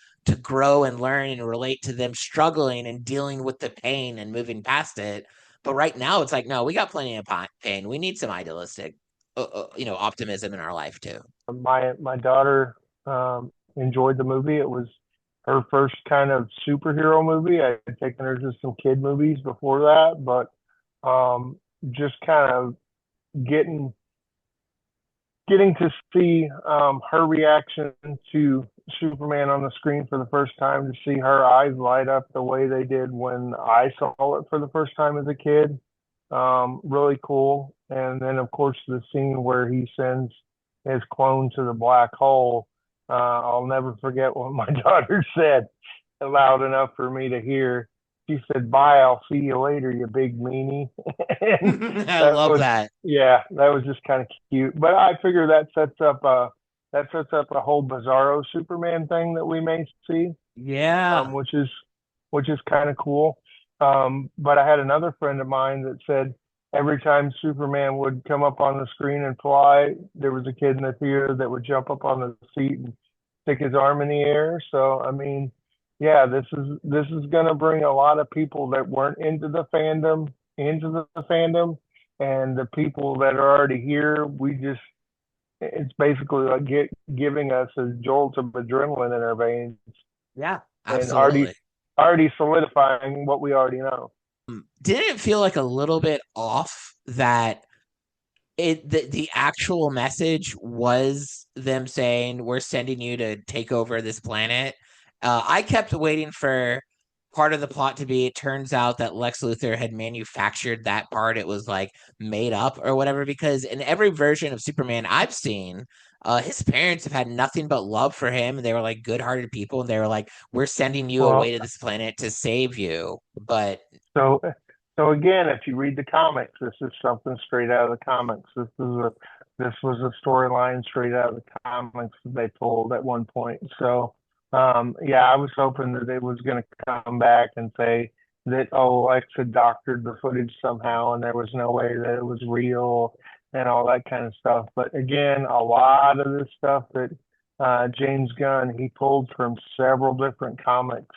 grow and learn and relate to them struggling and dealing with the pain and moving past it. But right now, it's like, no, we got plenty of pain. We need some idealistic, optimism in our life too. My daughter enjoyed the movie. It was her first kind of superhero movie. I had taken her to some kid movies before that, but just kind of getting getting to see her reaction to Superman on the screen for the first time, to see her eyes light up the way they did when I saw it for the first time as a kid, really cool. And then, of course, the scene where he sends his clone to the black hole. I'll never forget what my daughter said loud enough for me to hear. She said, "Bye, I'll see you later, you big meanie." And I that love was, that. yeah, that was just kind of cute. But I figure that sets up a whole Bizarro Superman thing that we may see, Yeah. which is kind of cool. But I had another friend of mine that said every time Superman would come up on the screen and fly, there was a kid in the theater that would jump up on the seat and stick his arm in the air. So I mean, yeah, this is gonna bring a lot of people that weren't into the fandom into the fandom, and the people that are already here, it's basically like giving us a jolt of adrenaline in our veins Yeah, and absolutely. already solidifying what we already know. Didn't it feel like a little bit off that the actual message was them saying we're sending you to take over this planet? I kept waiting for part of the plot to be, it turns out that Lex Luthor had manufactured that part. It was like made up or whatever, because in every version of Superman I've seen, his parents have had nothing but love for him. They were like good-hearted people, and they were like, we're sending you away Well, to this planet to save you. But so so again, if you read the comics, this is something straight out of the comics. This was a storyline straight out of the comics that they pulled at one point. So yeah, I was hoping that it was going to come back and say that, oh, Lex had doctored the footage somehow and there was no way that it was real and all that kind of stuff. But again, a lot of this stuff that James Gunn, he pulled from several different comics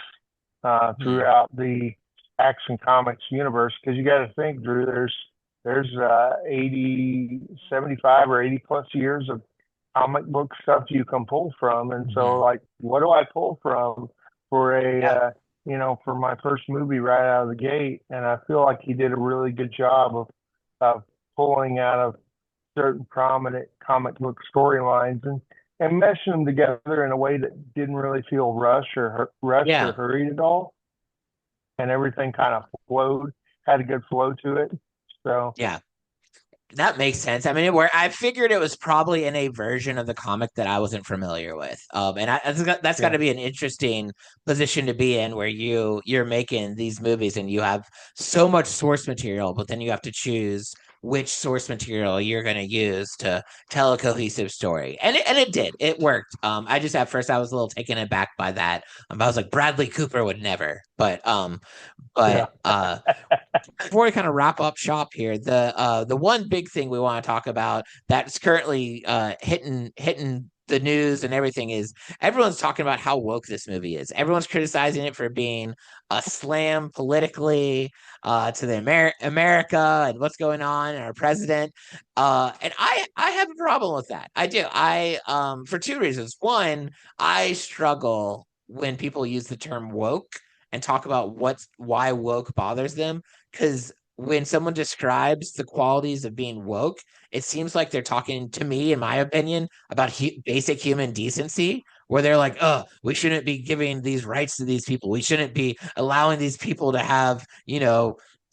hmm, throughout the Action Comics universe, because you got to think, Drew, there's 80, 75 or 80 plus years of comic book stuff you can pull from. And so, hmm, like, what do I pull from for yeah, for my first movie right out of the gate? And I feel like he did a really good job of pulling out of certain prominent comic book storylines and meshing them together in a way that didn't really feel rushed or yeah. hurried at all, and everything kind of flowed, had a good flow to it. So Yeah, that makes sense. I mean, where I figured it was probably in a version of the comic that I wasn't familiar with. And that's got yeah, to be an interesting position to be in, where you're making these movies and you have so much source material, but then you have to choose which source material you're going to use to tell a cohesive story. And it did. It worked. I just at first I was a little taken aback by that. I was like, Bradley Cooper would never. Yeah. But before we kind of wrap up shop here, the one big thing we want to talk about that's currently hitting the news and everything is everyone's talking about how woke this movie is. Everyone's criticizing it for being a slam politically to the America and what's going on and our president. And I have a problem with that. I do. I for two reasons. One, I struggle when people use the term woke and talk about why woke bothers them, because when someone describes the qualities of being woke, it seems like they're talking to me, in my opinion, about basic human decency, where they're like, oh, we shouldn't be giving these rights to these people. We shouldn't be allowing these people to have,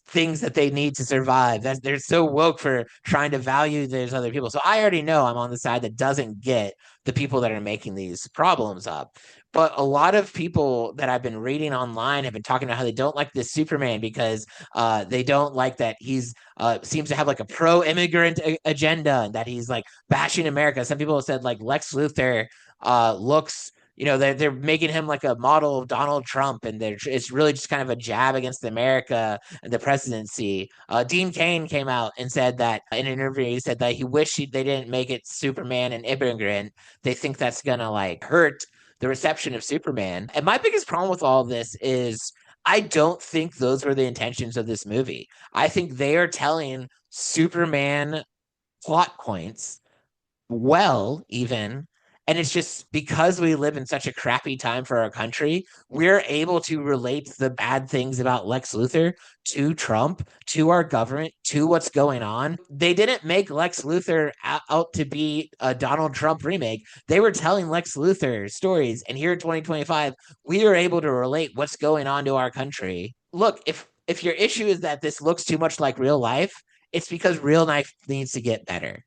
things that they need to survive. That they're so woke for trying to value those other people. So I already know I'm on the side that doesn't get the people that are making these problems up. But a lot of people that I've been reading online have been talking about how they don't like this Superman because they don't like that he's seems to have like a pro-immigrant agenda and that he's like bashing America. Some people have said like Lex Luthor looks, they're making him like a model of Donald Trump, and it's really just kind of a jab against America and the presidency. Dean Cain came out and said that in an interview, he said that he wished they didn't make it Superman and immigrant. They think that's gonna like hurt the reception of Superman. And my biggest problem with all this is I don't think those were the intentions of this movie. I think they are telling Superman plot points well, even. And it's just because we live in such a crappy time for our country, we're able to relate the bad things about Lex Luthor to Trump, to our government, to what's going on. They didn't make Lex Luthor out to be a Donald Trump remake. They were telling Lex Luthor stories. And here in 2025, we are able to relate what's going on to our country. Look, if your issue is that this looks too much like real life, it's because real life needs to get better.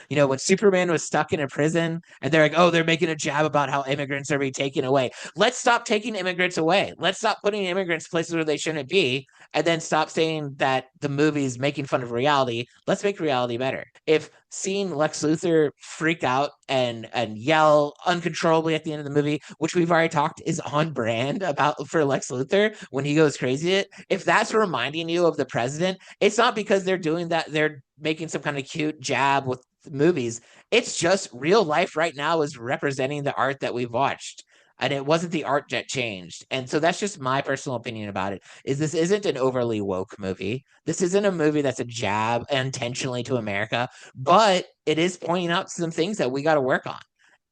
When Superman was stuck in a prison and they're like, oh, they're making a jab about how immigrants are being taken away. Let's stop taking immigrants away. Let's stop putting immigrants places where they shouldn't be. And then stop saying that the movie's making fun of reality. Let's make reality better. If seeing Lex Luthor freak out and yell uncontrollably at the end of the movie, which we've already talked is on brand about for Lex Luthor when he goes crazy, if that's reminding you of the president, it's not because they're doing that. They're making some kind of cute jab with movies. It's just real life right now is representing the art that we've watched. And it wasn't the art that changed. And so that's just my personal opinion about it. Is this isn't an overly woke movie. This isn't a movie that's a jab intentionally to America, but it is pointing out some things that we got to work on.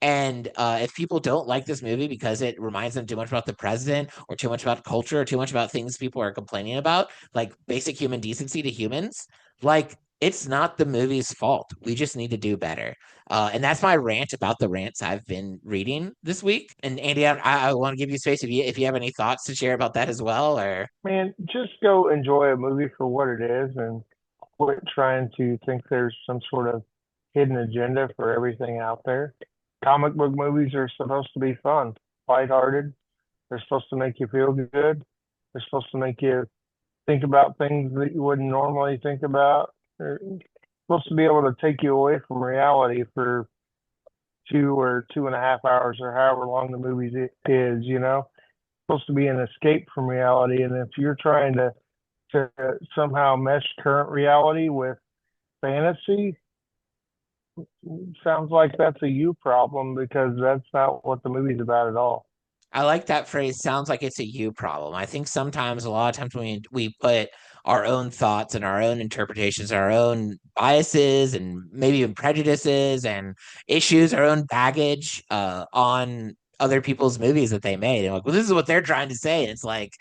And if people don't like this movie because it reminds them too much about the president or too much about culture or too much about things people are complaining about, like basic human decency to humans, like it's not the movie's fault. We just need to do better. And that's my rant about the rants I've been reading this week. And Andy, I want to give you space if you have any thoughts to share about that as well. Or Man, just go enjoy a movie for what it is and quit trying to think there's some sort of hidden agenda for everything out there. Comic book movies are supposed to be fun, lighthearted. They're supposed to make you feel good. They're supposed to make you think about things that you wouldn't normally think about. They're supposed to be able to take you away from reality for 2 or 2.5 hours or however long the movie is. Supposed to be an escape from reality. And if you're trying to somehow mesh current reality with fantasy, sounds like that's a you problem because that's not what the movie's about at all. I like that phrase. Sounds like it's a you problem. I think sometimes, a lot of times, when we put our own thoughts and our own interpretations, our own biases, and maybe even prejudices and issues, our own baggage on other people's movies that they made. And like, well, this is what they're trying to say. And it's like,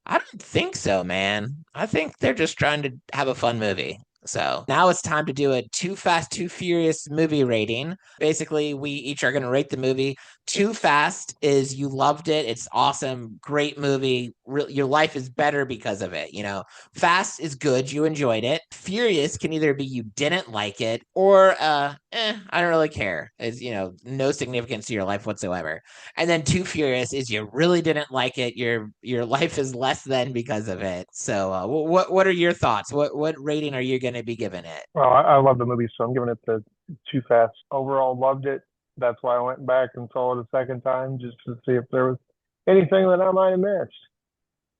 I don't think so, man. I think they're just trying to have a fun movie. So now it's time to do a Too Fast, Too Furious movie rating. Basically, we each are going to rate the movie. Too Fast is you loved it. It's awesome. Great movie. Your life is better because of it. Fast is good. You enjoyed it. Furious can either be you didn't like it or, I don't really care. It's, no significance to your life whatsoever. And then Too Furious is you really didn't like it. Your life is less than because of it. So what are your thoughts? What rating are you going to be giving it? Well, I love the movie, so I'm giving it the Too Fast. Overall, loved it. That's why I went back and saw it a second time just to see if there was anything that I might have missed.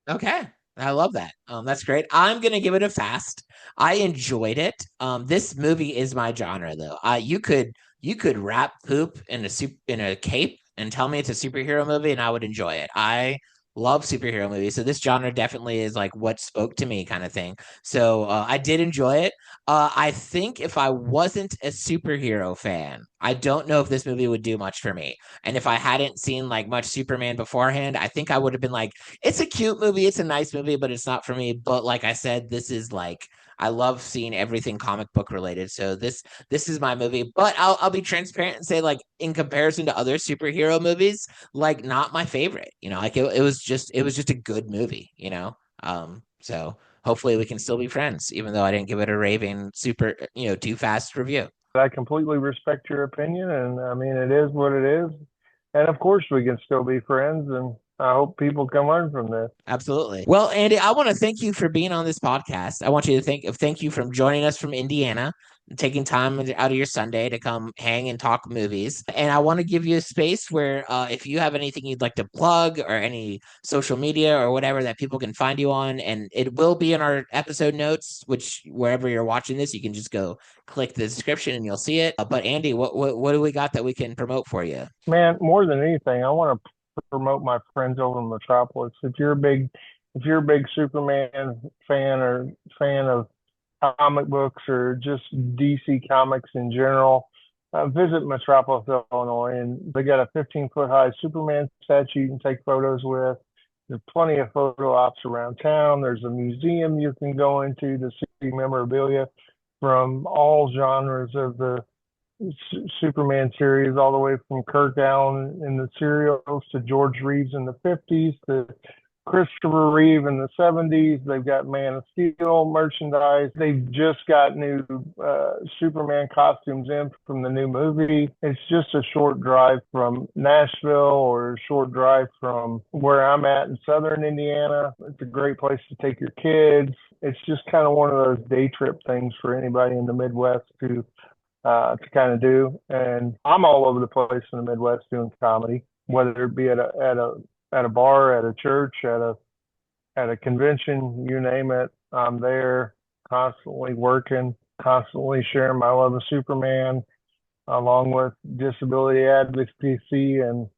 Okay. I love that. That's great. I'm gonna give it a fast. I enjoyed it. This movie is my genre though. You could wrap poop in a cape and tell me it's a superhero movie and I would enjoy it. I love superhero movies. So this genre definitely is like what spoke to me kind of thing. So I did enjoy it. I think if I wasn't a superhero fan, I don't know if this movie would do much for me. And if I hadn't seen like much Superman beforehand, I think I would have been like, it's a cute movie, it's a nice movie, but it's not for me. But like I said, this is like I love seeing everything comic book related. So this is my movie. But I'll be transparent and say like in comparison to other superhero movies, like not my favorite. Like it was just a good movie. So hopefully we can still be friends, even though I didn't give it a raving super, too fast review. I completely respect your opinion, and I mean, it is what it is. And of course, we can still be friends, and I hope people can learn from this. Absolutely. Well, Andy, I want to thank you for being on this podcast. I want you to thank you for joining us from Indiana, taking time out of your Sunday to come hang and talk movies. And I want to give you a space where if you have anything you'd like to plug or any social media or whatever that people can find you on, and it will be in our episode notes, which wherever you're watching this, you can just go click the description and you'll see it. But Andy, what do we got that we can promote for you? Man, more than anything, I want to promote my friends over in Metropolis. If you're a big Superman fan or fan of comic books or just DC Comics in general, visit Metropolis, Illinois, and they got a 15-foot high Superman statue you can take photos with. There's plenty of photo ops around town. There's a museum you can go into to see memorabilia from all genres of the Superman series, all the way from Kirk Allen in the serials to George Reeves in the 50s to Christopher Reeve in the 70s. They've got Man of Steel merchandise. They've just got new Superman costumes in from the new movie. It's just a short drive from Nashville or a short drive from where I'm at in southern Indiana. It's a great place to take your kids. It's just kind of one of those day trip things for anybody in the Midwest to kind of do. And I'm all over the place in the Midwest doing comedy, whether it be at a bar, at a church, at a convention, you name it. I'm there constantly working, constantly sharing my love of Superman, along with disability advocacy and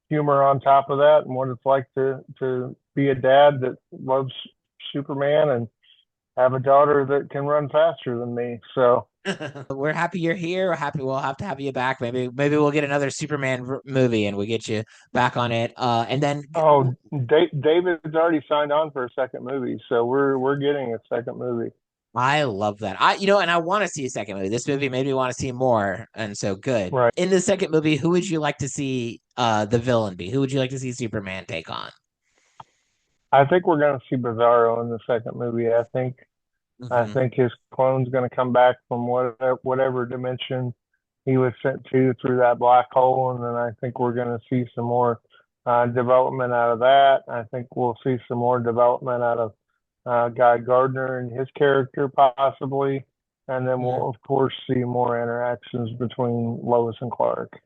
humor on top of that, and what it's like to be a dad that loves Superman and have a daughter that can run faster than me. So We're happy you're here. We're happy we'll have to have you back. Maybe we'll get another Superman movie and we get you back on it. And then David's already signed on for a second movie, so we're getting a second movie. I love that. And I want to see a second movie. This movie made me want to see more, and so good. Right. In the second movie, who would you like to see the villain be? Who would you like to see Superman take on? I think we're going to see Bizarro in the second movie. I Mhm. think his clone's going to come back from whatever dimension he was sent to through that black hole, and then I think we're going to see some more development out of that. I think we'll see some more development out of Guy Gardner and his character possibly, and then Mhm. we'll of course see more interactions between Lois and Clark.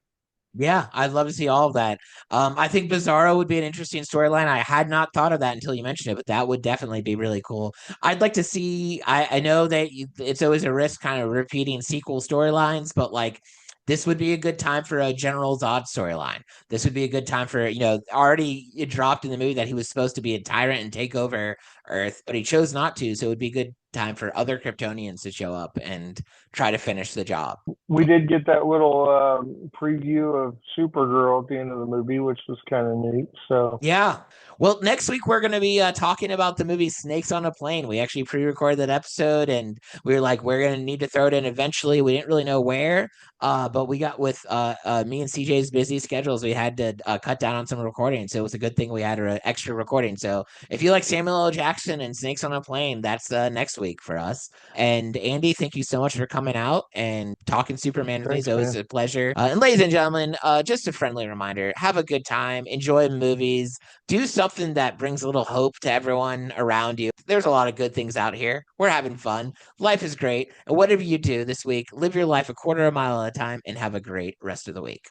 Yeah, I'd love to see all of that. I think Bizarro would be an interesting storyline. I had not thought of that until you mentioned it, but that would definitely be really cool. I'd like to see. I know that it's always a risk, kind of repeating sequel storylines, but like this would be a good time for a General Zod storyline. This would be a good time for already it dropped in the movie that he was supposed to be a tyrant and take over Earth, but he chose not to. So it would be a good time for other Kryptonians to show up and try to finish the job. We did get that little preview of Supergirl at the end of the movie, which was kind of neat. So Yeah. Well, next week we're going to be talking about the movie Snakes on a Plane. We actually pre-recorded that episode, and we were like, we're going to need to throw it in eventually. We didn't really know where, but we got with me and CJ's busy schedules, we had to cut down on some recording. So it was a good thing we had an extra recording. So if you like Samuel L. Jackson and Snakes on a Plane, that's next week. week for us. And Andy, thank you so much for coming out and talking Superman with me. It's Thanks, always man. a pleasure. And ladies and gentlemen, just a friendly reminder, have a good time, enjoy movies, do something that brings a little hope to everyone around you. There's a lot of good things out here. We're having fun. Life is great. And whatever you do this week, live your life a quarter of a mile at a time and have a great rest of the week.